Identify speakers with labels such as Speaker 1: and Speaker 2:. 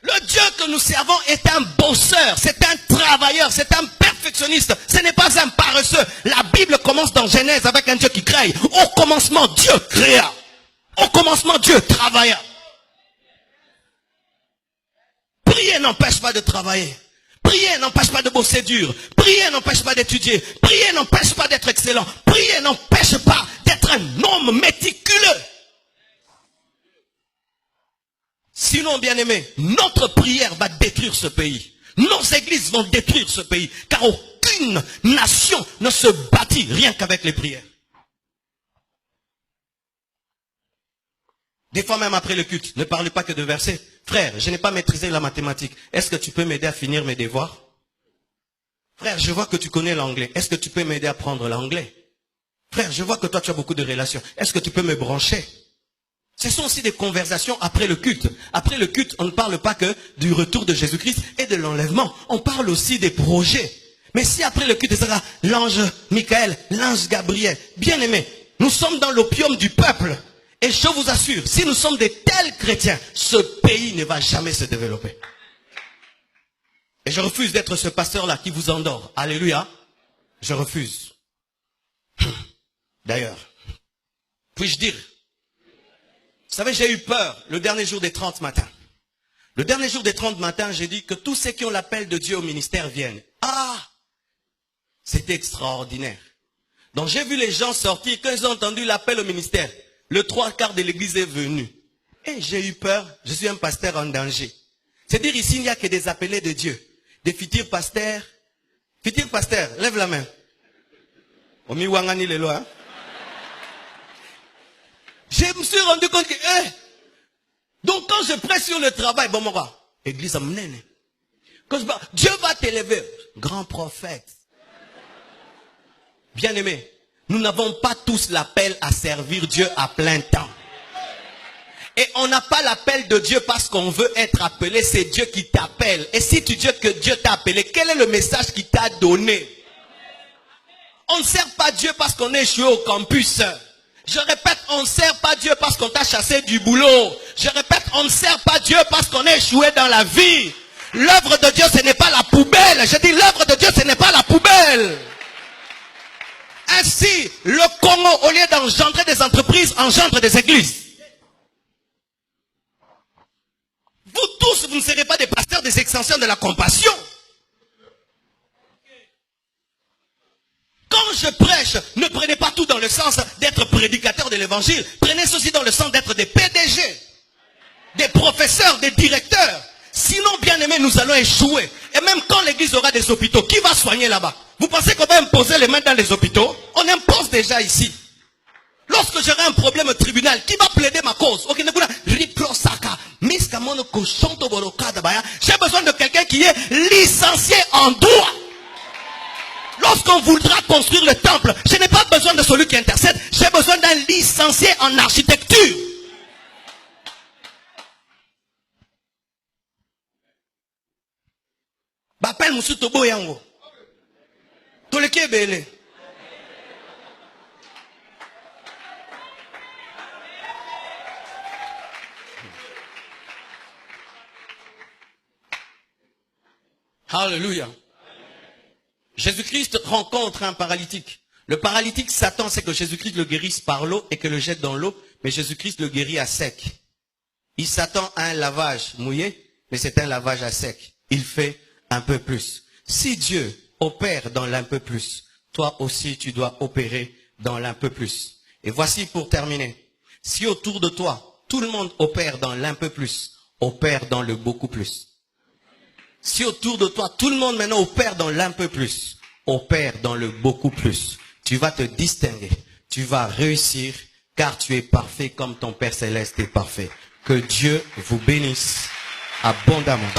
Speaker 1: Le Dieu que nous servons est un bosseur, c'est un travailleur, c'est un perfectionniste. Ce n'est pas un paresseux. La Bible commence dans Genèse avec un Dieu qui crée. Au commencement, Dieu créa. Au commencement, Dieu travailla. Prier n'empêche pas de travailler. Prier n'empêche pas de bosser dur. Prier n'empêche pas d'étudier. Prier n'empêche pas d'être excellent. Prier n'empêche pas d'être un homme méticuleux. Sinon, bien-aimé, notre prière va détruire ce pays. Nos églises vont détruire ce pays. Car aucune nation ne se bâtit rien qu'avec les prières. Des fois même après le culte, ne parlez pas que de versets. Frère, je n'ai pas maîtrisé la mathématique. Est-ce que tu peux m'aider à finir mes devoirs? Frère, je vois que tu connais l'anglais. Est-ce que tu peux m'aider à prendre l'anglais? Frère, je vois que toi tu as beaucoup de relations. Est-ce que tu peux me brancher? Ce sont aussi des conversations après le culte. Après le culte, on ne parle pas que du retour de Jésus-Christ et de l'enlèvement. On parle aussi des projets. Mais si après le culte, ce sera l'ange Michael, l'ange Gabriel, bien aimé, nous sommes dans l'opium du peuple. Et je vous assure, si nous sommes des tels chrétiens, ce pays ne va jamais se développer. Et je refuse d'être ce pasteur-là qui vous endort. Alléluia. Je refuse. D'ailleurs, puis-je dire, vous savez, j'ai eu peur le dernier jour des 30 matins. Le dernier jour des 30 matins, j'ai dit que tous ceux qui ont l'appel de Dieu au ministère viennent. Ah! C'était extraordinaire. Donc j'ai vu les gens sortir, quand ils ont entendu l'appel au ministère, le 3/4 de l'église est venu. Et j'ai eu peur, je suis un pasteur en danger. C'est-à-dire ici, il n'y a que des appelés de Dieu. Des futurs pasteurs. Futurs pasteurs, lève la main. Omi wangani les lois. Je me suis rendu compte que, donc quand je prêche sur le travail, bon, moi, église à m'nène. Quand je parle, Dieu va t'élever. Grand prophète. Bien-aimé, nous n'avons pas tous l'appel à servir Dieu à plein temps. Et on n'a pas l'appel de Dieu parce qu'on veut être appelé, c'est Dieu qui t'appelle. Et si tu dis que Dieu t'a appelé, quel est le message qu'il t'a donné? On ne sert pas Dieu parce qu'on est échoué au campus. Je répète, on ne sert pas Dieu parce qu'on t'a chassé du boulot. Je répète, on ne sert pas Dieu parce qu'on est échoué dans la vie. L'œuvre de Dieu, ce n'est pas la poubelle. Je dis, l'œuvre de Dieu, ce n'est pas la poubelle. Ainsi, le Congo, au lieu d'engendrer des entreprises, engendre des églises. Vous tous, vous ne serez pas des pasteurs des extensions de la compassion. Quand je prêche, ne prenez pas tout dans le sens d'être prédicateur de l'évangile. Prenez ceci dans le sens d'être des PDG, des professeurs, des directeurs. Sinon, bien aimé, nous allons échouer. Et même quand l'église aura des hôpitaux, qui va soigner là-bas? Vous pensez qu'on va imposer les mains dans les hôpitaux? On impose déjà ici. Lorsque j'aurai un problème au tribunal, qui va plaider ma cause? J'ai besoin de quelqu'un qui est licencié en droit. Lorsqu'on voudra construire le temple, je n'ai pas besoin de celui qui intercède, j'ai besoin d'un licencié en architecture. Bapel Moussou Tobo Yango. Toleke Bele. Alléluia. Jésus-Christ rencontre un paralytique. Le paralytique s'attend, c'est que Jésus-Christ le guérisse par l'eau et que le jette dans l'eau, mais Jésus-Christ le guérit à sec. Il s'attend à un lavage mouillé, mais c'est un lavage à sec. Il fait un peu plus. Si Dieu opère dans l'un peu plus, toi aussi tu dois opérer dans l'un peu plus. Et voici pour terminer. Si autour de toi, tout le monde opère dans l'un peu plus, opère dans le beaucoup plus. Si autour de toi, tout le monde maintenant opère dans l'un peu plus, opère dans le beaucoup plus, tu vas te distinguer, tu vas réussir, car tu es parfait comme ton Père Céleste est parfait. Que Dieu vous bénisse abondamment.